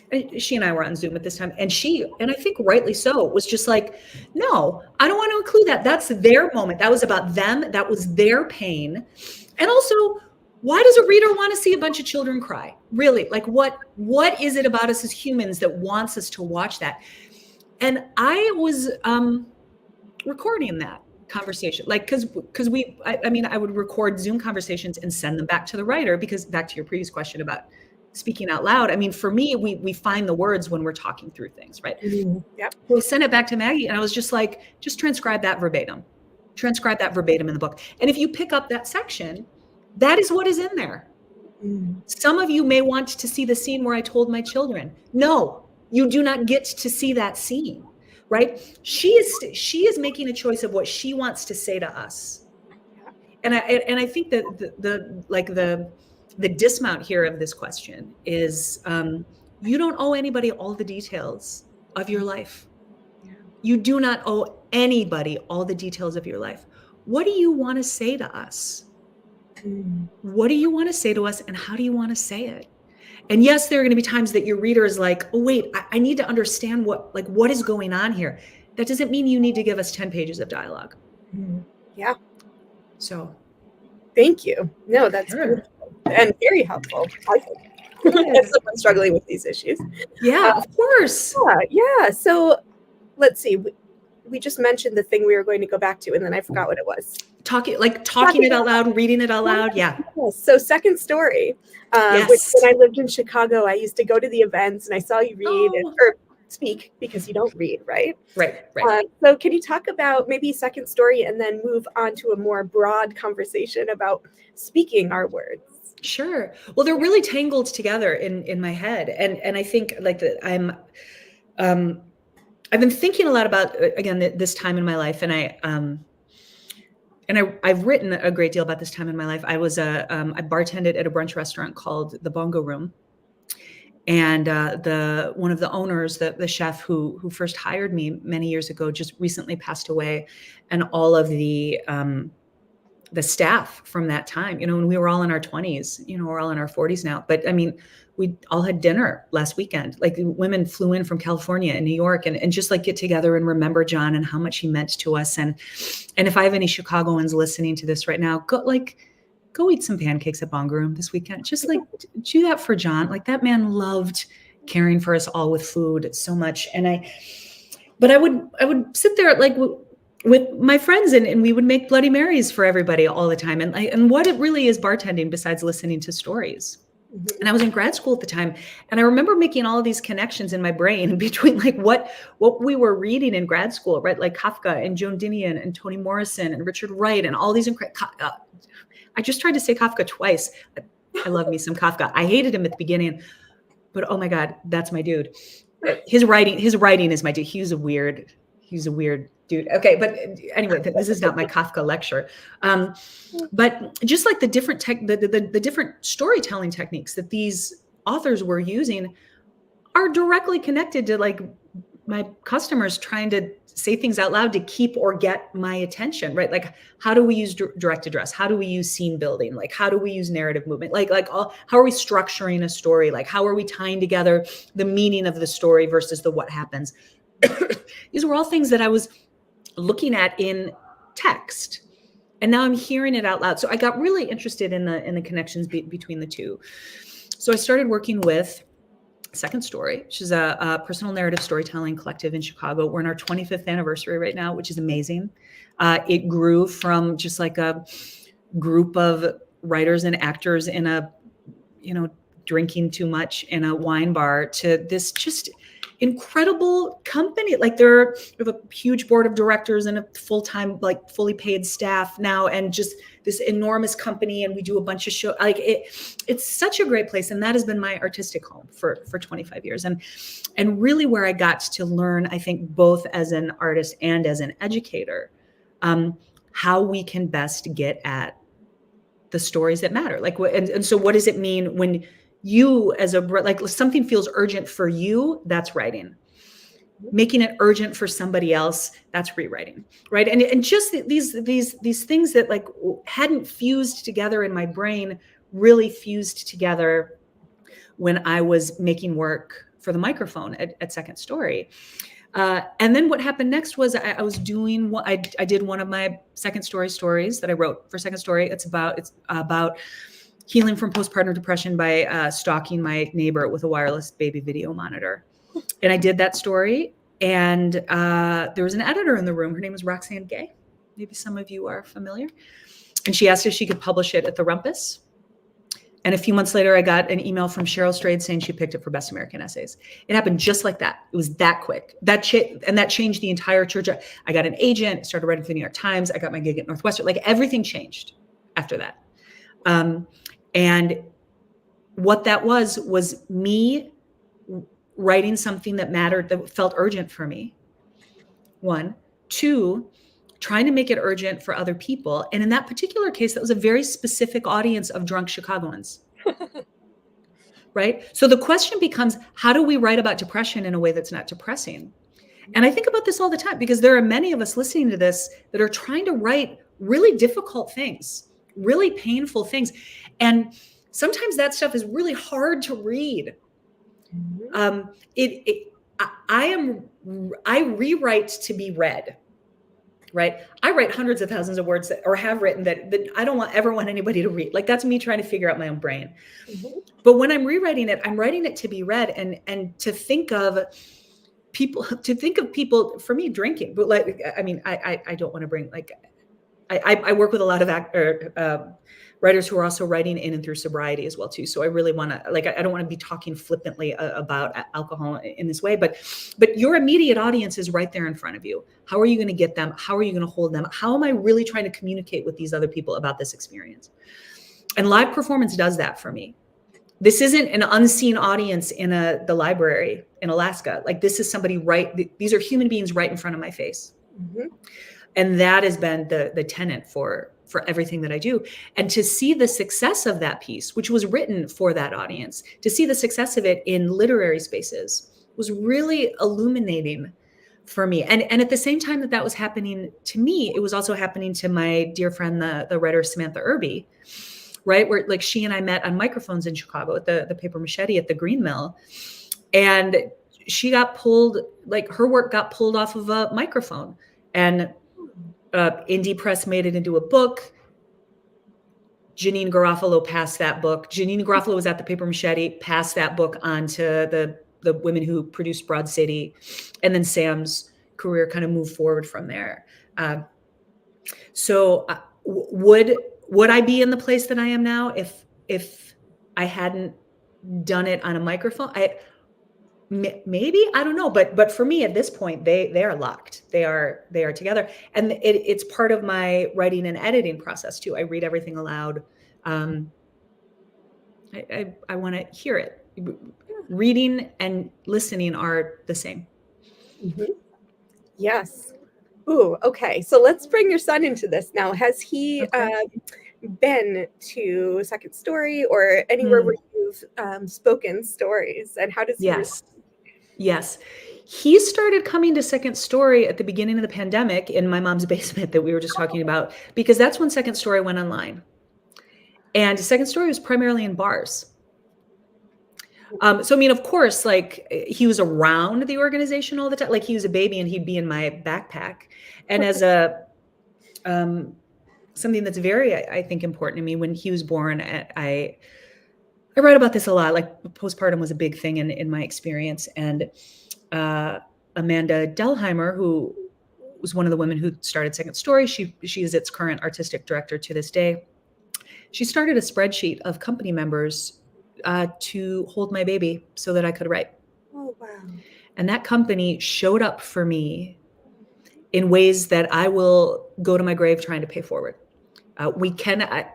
And she and I were on Zoom at this time, and I think rightly so, was just like, no, I don't want to include that. That's their moment. That was about them. That was their pain. And also, why does a reader want to see a bunch of children cry? Really? What is it about us as humans that wants us to watch that? And I was recording that conversation, because I would record Zoom conversations and send them back to the writer, because back to your previous question about speaking out loud. I mean, for me, we find the words when we're talking through things, right? Mm-hmm. Yep. We sent it back to Maggie, and I was just like, just transcribe that verbatim in the book. And if you pick up that section, that is what is in there. Mm. Some of you may want to see the scene where I told my children. No, you do not get to see that scene, right? She is making a choice of what she wants to say to us. And I think that the dismount here of this question is, you don't owe anybody all the details of your life. You do not owe anybody all the details of your life. What do you want to say to us? What do you want to say to us, and how do you want to say it? And yes, there are going to be times that your reader is like, oh, wait, I need to understand what is going on here. That doesn't mean you need to give us 10 pages of dialogue. Yeah. So thank you. No, that's beautiful and very helpful, I think, as someone struggling with these issues. Yeah, of course. Yeah. So let's see. We just mentioned the thing we were going to go back to, and then I forgot what it was. Talking it out loud, reading it out loud. Yeah. So Second Story, which when I lived in Chicago, I used to go to the events and I saw you read or speak, because you don't read, right? Right. So can you talk about maybe Second Story and then move on to a more broad conversation about speaking our words? Sure. Well, they're really tangled together in my head. And I think like that I've been thinking a lot about, again, this time in my life. And I've written a great deal about this time in my life. I bartended at a brunch restaurant called the Bongo Room. And one of the owners, the chef who first hired me many years ago, just recently passed away. And all of the staff from that time, when we were all in our 20s, we're all in our 40s now. But I mean, we all had dinner last weekend. Like, women flew in from California and New York and just like get together and remember John and how much he meant to us. And if I have any Chicagoans listening to this right now, go eat some pancakes at Bongo Room this weekend. Just like do that for John. Like, that man loved caring for us all with food so much. But I would sit there like with my friends and we would make Bloody Marys for everybody all the time. And what it really is bartending besides listening to stories. And I was in grad school at the time. And I remember making all of these connections in my brain between like what we were reading in grad school, right? Like Kafka and Joan Didion and Toni Morrison and Richard Wright and all these I just tried to say Kafka twice. I love me some Kafka. I hated him at the beginning, but oh my God, that's my dude. His writing is my dude. He's a weird dude. Okay. But anyway, this is not my Kafka lecture. But just like the different the different storytelling techniques that these authors were using are directly connected to like my customers trying to say things out loud to keep or get my attention, right? Like, how do we use direct address? How do we use scene building? Like, how do we use narrative movement? How are we structuring a story? Like, how are we tying together the meaning of the story versus the what happens? These were all things that I was looking at in text, and now I'm hearing it out loud. So I got really interested in the connections between the two. So I started working with Second Story, which is a personal narrative storytelling collective in Chicago. We're in our 25th anniversary right now, which is amazing. It grew from just like a group of writers and actors in a, drinking too much in a wine bar to this just incredible company. Like, we have a huge board of directors and a full-time, like fully paid staff now, and just this enormous company. And we do a bunch of shows. Like, it's such a great place. And that has been my artistic home for 25 years. And really where I got to learn, I think, both as an artist and as an educator, how we can best get at the stories that matter. Like, and so what does it mean when you like something feels urgent for you? That's writing. Making it urgent for somebody else, that's rewriting, right? And just these things that like hadn't fused together in my brain really fused together when I was making work for the microphone at Second Story. And then what happened next was I was doing I did one of my Second Story stories that I wrote for Second Story. It's about healing from postpartum depression by stalking my neighbor with a wireless baby video monitor. And I did that story. And there was an editor in the room. Her name was Roxanne Gay. Maybe some of you are familiar. And she asked if she could publish it at the Rumpus. And a few months later, I got an email from Cheryl Strayed saying she picked it for Best American Essays. It happened just like that. It was that quick. That changed the entire church. I got an agent, started writing for the New York Times. I got my gig at Northwestern. Like, everything changed after that. And what that was me writing something that mattered, that felt urgent for me. 1, 2, trying to make it urgent for other people. And in that particular case, that was a very specific audience of drunk Chicagoans. Right? So the question becomes, how do we write about depression in a way that's not depressing? And I think about this all the time because there are many of us listening to this that are trying to write really difficult things, really painful things. And sometimes that stuff is really hard to read. I rewrite to be read, right? I write hundreds of thousands of words or have written that I don't ever want anybody to read. Like that's me trying to figure out my own brain. But when I'm rewriting it, I'm writing it to be read and to think of people, for me, drinking. But like, I mean, I don't want to bring like, I work with a lot of writers who are also writing in and through sobriety as well too. So I really want to I don't want to be talking flippantly about alcohol in this way, but your immediate audience is right there in front of you. How are you going to get them? How are you going to hold them? How am I really trying to communicate with these other people about this experience? And live performance does that for me. This isn't an unseen audience in the library in Alaska. Like this is somebody these are human beings right in front of my face. And that has been the tenet for everything that I do. And to see the success of that piece, which was written for that audience, to see the success of it in literary spaces was really illuminating for me. And at the same time that was happening to me, it was also happening to my dear friend, the writer Samantha Irby, right? Where like she and I met on microphones in Chicago at the Paper Machete at the Green Mill. And she got pulled, like her work got pulled off of a microphone. And Indie Press made it into a book. Janine Garofalo passed that book. Janine Garofalo was at the Paper Machete, passed that book on to the women who produced Broad City. And then Sam's career kind of moved forward from there. So would I be in the place that I am now if I hadn't done it on a microphone? Maybe, I don't know, but for me at this point, they are locked. They are together, and it's part of my writing and editing process too. I read everything aloud. I want to hear it. Reading and listening are the same. Yes. Ooh, okay. So let's bring your son into this now. Has he been to Second Story or anywhere where you've spoken stories? And how does he respond? Yes. He started coming to Second Story at the beginning of the pandemic in my mom's basement that we were just talking about, because that's when Second Story went online. And Second Story was primarily in bars. So, I mean, of course, like he was around the organization all the time. Like he was a baby and he'd be in my backpack. And as something that's very, I think, important to me, when he was born, I write about this a lot. Like postpartum was a big thing in my experience. And Amanda Delheimer, who was one of the women who started Second Story, she is its current artistic director to this day. She started a spreadsheet of company members to hold my baby so that I could write. Oh, wow. And that company showed up for me in ways that I will go to my grave trying to pay forward. We cannot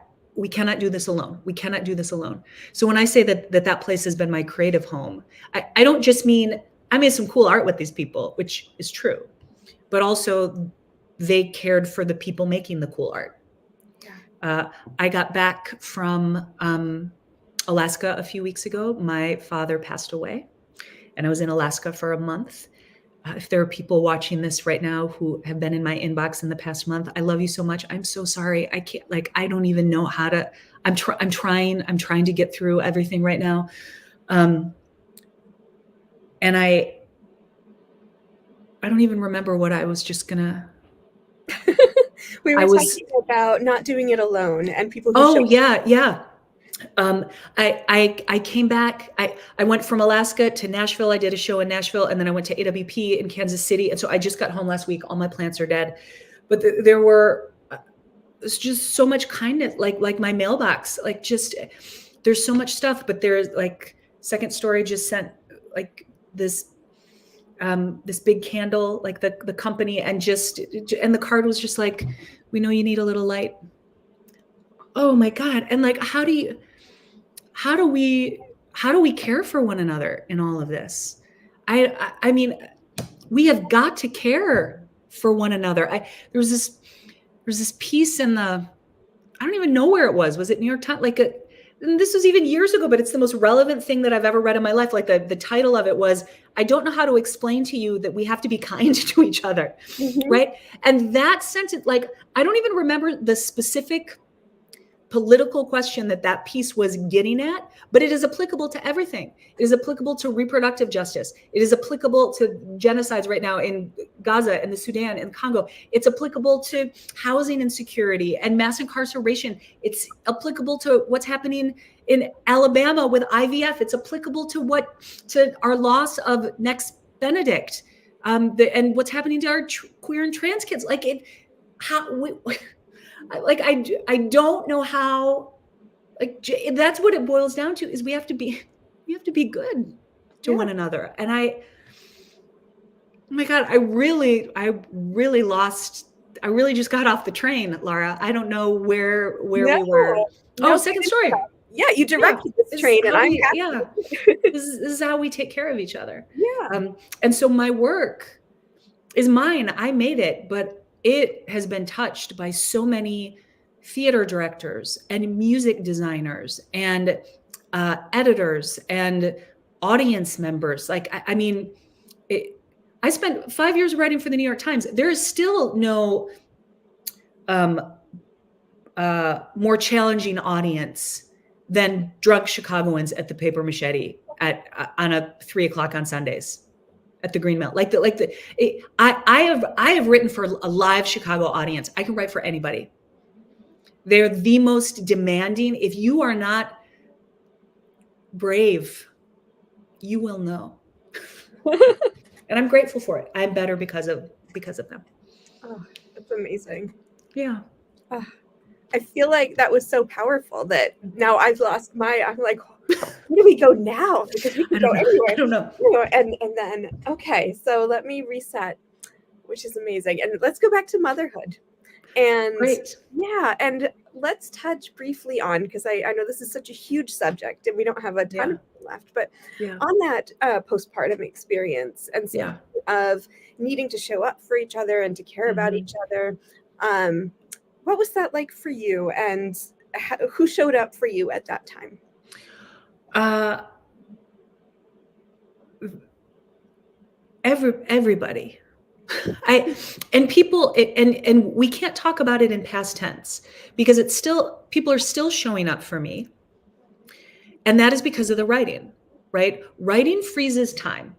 do this alone. We cannot do this alone. So when I say that place has been my creative home, I don't just mean I made some cool art with these people, which is true, but also they cared for the people making the cool art. Yeah. I got back from Alaska a few weeks ago. My father passed away, and I was in Alaska for a month. If there are people watching this right now who have been in my inbox in the past month, I love you so much. I'm so sorry. I can't, I don't even know how to, I'm trying to get through everything right now. And I don't even remember what I was just gonna. We were talking about not doing it alone and people who yeah. I came back. I went from Alaska to Nashville. I did a show in Nashville, and then I went to AWP in Kansas City. And so I just got home last week. All my plants are dead, but there's just so much kindness, like my mailbox, there's so much stuff, but there's Second Story just sent this big candle, the company, and the card was just like, we know you need a little light. Oh my God. And how do we care for one another in all of this? I mean, we have got to care for one another. There was this piece in I don't even know where it was. Was it New York Times? and this was even years ago, but it's the most relevant thing that I've ever read in my life. Like the title of it was, I don't know how to explain to you that we have to be kind to each other. Right. And that sentence, like, I don't even remember the specific political question that piece was getting at, but it is applicable to everything. It is applicable to reproductive justice. It is applicable to genocides right now in Gaza and the Sudan and Congo. It's applicable to housing insecurity and mass incarceration. It's applicable to what's happening in Alabama with IVF. It's applicable to our loss of Next Benedict, and what's happening to our queer and trans kids. Like I don't know how, like, that's what it boils down to, is we have to be good to one another. And oh my God, I really just got off the train, Laura. I don't know where we were. No, second story. Yeah, you directed this train, and I'm happy. This is how we take care of each other. Yeah. And so my work is mine. I made it, but it has been touched by so many theater directors and music designers and editors and audience members. Like, I mean, I spent 5 years writing for the New York Times. There is still no more challenging audience than drunk Chicagoans at the Paper Machete on a 3 o'clock on Sundays at the Green Mill. I have written for a live Chicago audience. I can write for anybody. They're the most demanding. If you are not brave, you will know. And I'm grateful for it. I'm better because of them. Oh, that's amazing. Yeah. I feel like that was so powerful that now I've lost I'm like, where do we go now? Because we can go anywhere. I don't know. And then, okay, so let me reset, which is amazing. And let's go back to motherhood. And Great. Yeah, and let's touch briefly on, because I know this is such a huge subject and we don't have a ton left, but on that postpartum experience and of needing to show up for each other and to care about each other, what was that like for you, and who showed up for you at that time? Everybody. People, and we can't talk about it in past tense, because people are still showing up for me. And that is because of the writing, right? Writing freezes time.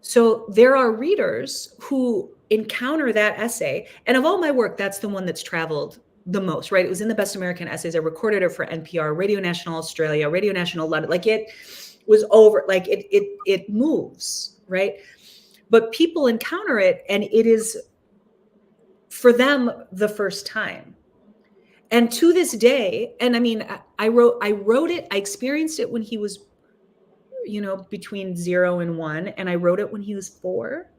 So there are readers who encounter that essay, and of all my work, that's the one that's traveled the most, right? It was in the Best American Essays. I recorded it for NPR, Radio National Australia, Radio National London. Like, it was over, like it moves, right? But people encounter it, and it is for them the first time. And to this day, and I mean, I wrote it, I experienced it when he was, between 0 and 1, and I wrote it when he was 4.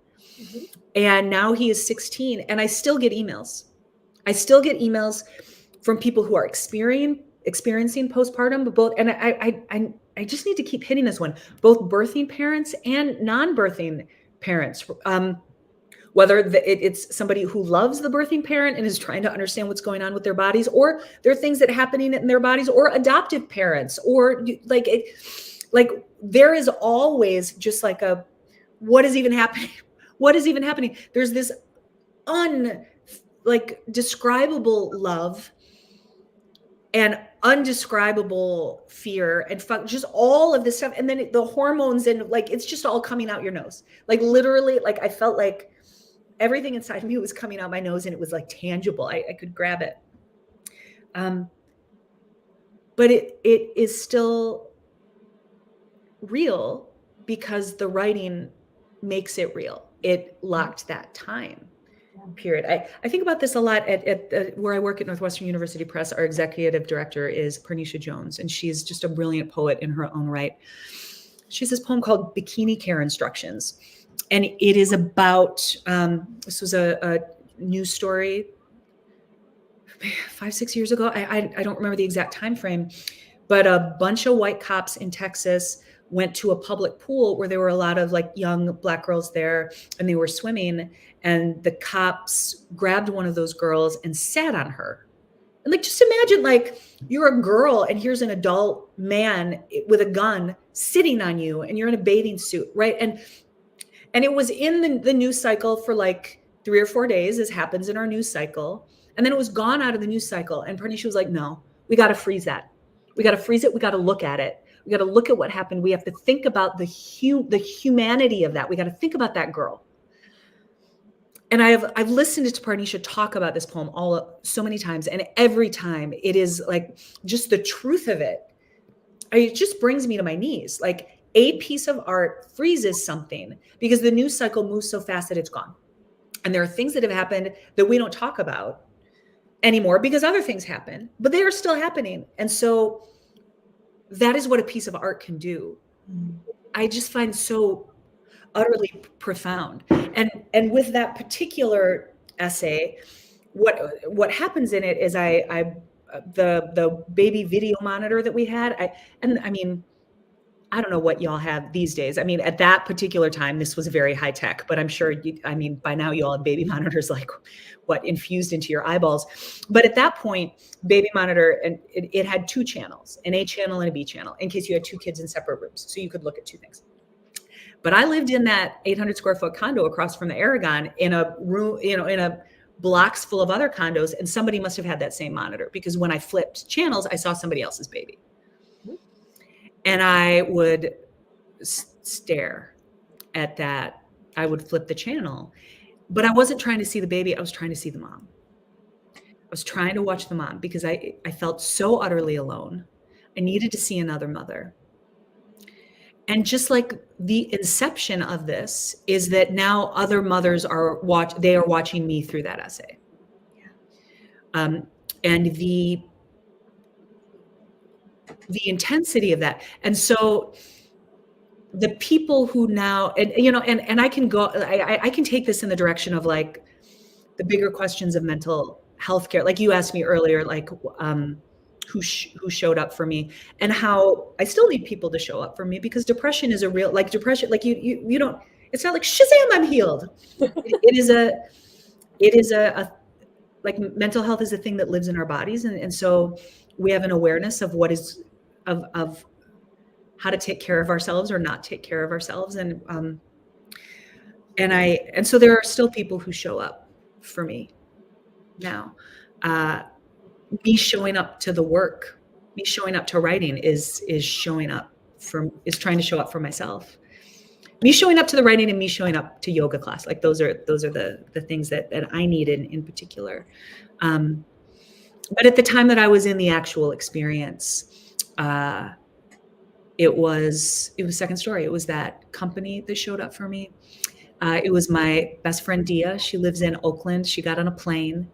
And now he is 16, and I still get emails. I still get emails from people who are experiencing postpartum, but both, and I just need to keep hitting this one, both birthing parents and non-birthing parents, whether it's somebody who loves the birthing parent and is trying to understand what's going on with their bodies, or there are things that are happening in their bodies, or adoptive parents, or like there is always just like what is even happening? What is even happening? There's this describable love and undescribable fear and just all of this stuff. And then the hormones, and it's just all coming out your nose. Like, literally, I felt like everything inside me was coming out my nose, and it was like tangible. I could grab it. But it is still real because the writing makes it real. It locked that time period. I think about this a lot at where I work at Northwestern University Press. Our executive director is Pernisha Jones, and she's just a brilliant poet in her own right. She has this poem called Bikini Care Instructions. And it is about, this was a news story 5-6 years ago. I don't remember the exact time frame, but a bunch of white cops in Texas went to a public pool where there were a lot of young Black girls there, and they were swimming, and the cops grabbed one of those girls and sat on her. And just imagine you're a girl and here's an adult man with a gun sitting on you and you're in a bathing suit, right? And it was in the news cycle for like 3 or 4 days, as happens in our news cycle. And then it was gone out of the news cycle. And Parnisha was like, no, we got to freeze that. We got to freeze it. We got to look at it. We got to look at what happened. We have to think about the humanity of that. We got to think about that girl. And I've listened to Parnisha talk about this poem so many times. And every time it is like just the truth of it. It just brings me to my knees. Like, a piece of art freezes something because the news cycle moves so fast that it's gone. And there are things that have happened that we don't talk about anymore because other things happen, but they are still happening. And so that is what a piece of art can do. I just find so utterly profound. And with that particular essay, what happens in it is the baby video monitor that we had, I don't know what y'all have these days. I mean, at that particular time, this was very high tech, but I'm sure by now you all have baby monitors like infused into your eyeballs. But at that point, baby monitor, and it had 2 channels, an A channel and a B channel, in case you had 2 kids in separate rooms. So you could look at 2 things. But I lived in that 800 square foot condo across from the Aragon in a room, in a blocks full of other condos. And somebody must have had that same monitor because when I flipped channels, I saw somebody else's baby. And I would stare at that. I would flip the channel, but I wasn't trying to see the baby. I was trying to see the mom. I was trying to watch the mom because I felt so utterly alone. I needed to see another mother. And just like the inception of this is that now other mothers are watching me through that essay. And the intensity of that. And so the people who now, and I can go, I can take this in the direction of like the bigger questions of mental health care. Like you asked me earlier, like who showed up for me, and how I still need people to show up for me, because depression is a real, like depression, like you don't, it's not like Shazam, I'm healed. It is a like mental health is a thing that lives in our bodies. And so we have an awareness of what is, of how to take care of ourselves or not take care of ourselves. And so there are still people who show up for me now. Me showing up to the work, me showing up to writing is trying to show up for myself. Me showing up to the writing and me showing up to yoga class. Like those are the things that I needed in particular. But at the time that I was in the actual experience, it was Second Story. It was that company that showed up for me. It was my best friend, Dia. She lives in Oakland. She got on a plane.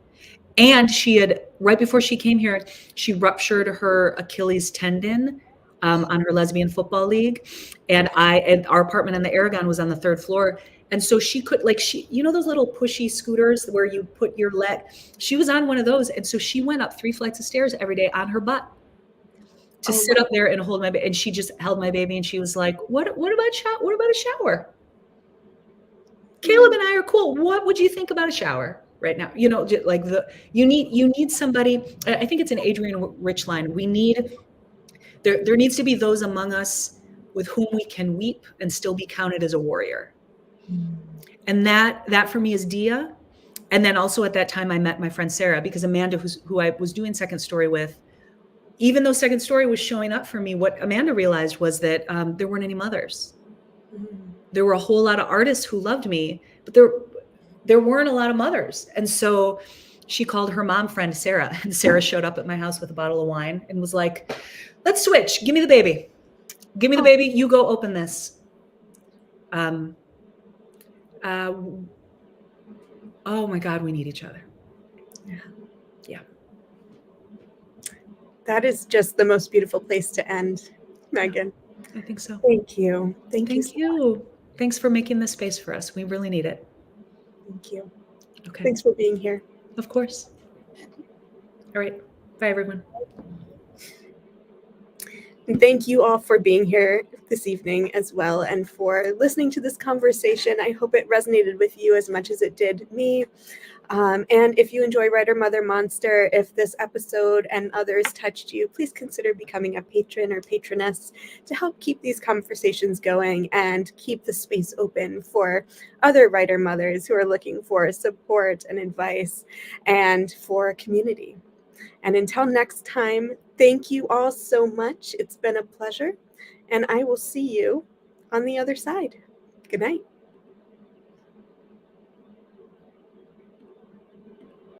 And she had, right before she came here, she ruptured her Achilles tendon on her lesbian football league. And our apartment in the Aragon was on the 3rd floor. And so she could, like, those little pushy scooters where you put your leg, she was on one of those. And so she went up 3 flights of stairs every day on her butt to sit up there and hold my baby. And she just held my baby and she was like, what about a shower? Caleb and I are cool. What would you think about a shower right now? Like you need somebody. I think it's an Adrienne Rich line. There needs to be those among us with whom we can weep and still be counted as a warrior. And that for me is Dia. And then also at that time I met my friend Sarah, because Amanda, who I was doing Second Story with, even though Second Story was showing up for me, what Amanda realized was that there weren't any mothers. There were a whole lot of artists who loved me, but there weren't a lot of mothers. And so she called her mom friend, Sarah, and Sarah showed up at my house with a bottle of wine and was like, let's switch. Give me the baby. Give me the baby. You go open this. Oh my God, we need each other. Yeah. That is just the most beautiful place to end, Megan. I think so. Thank you. Thank you. Thanks for making this space for us. We really need it. Thank you. Okay. Thanks for being here. Of course. All right. Bye, everyone. And thank you all for being here this evening as well, and for listening to this conversation. I hope it resonated with you as much as it did me. And if you enjoy Writer Mother Monster, if this episode and others touched you, please consider becoming a patron or patroness to help keep these conversations going and keep the space open for other writer mothers who are looking for support and advice and for community. And until next time, thank you all so much. It's been a pleasure, and I will see you on the other side. Good night.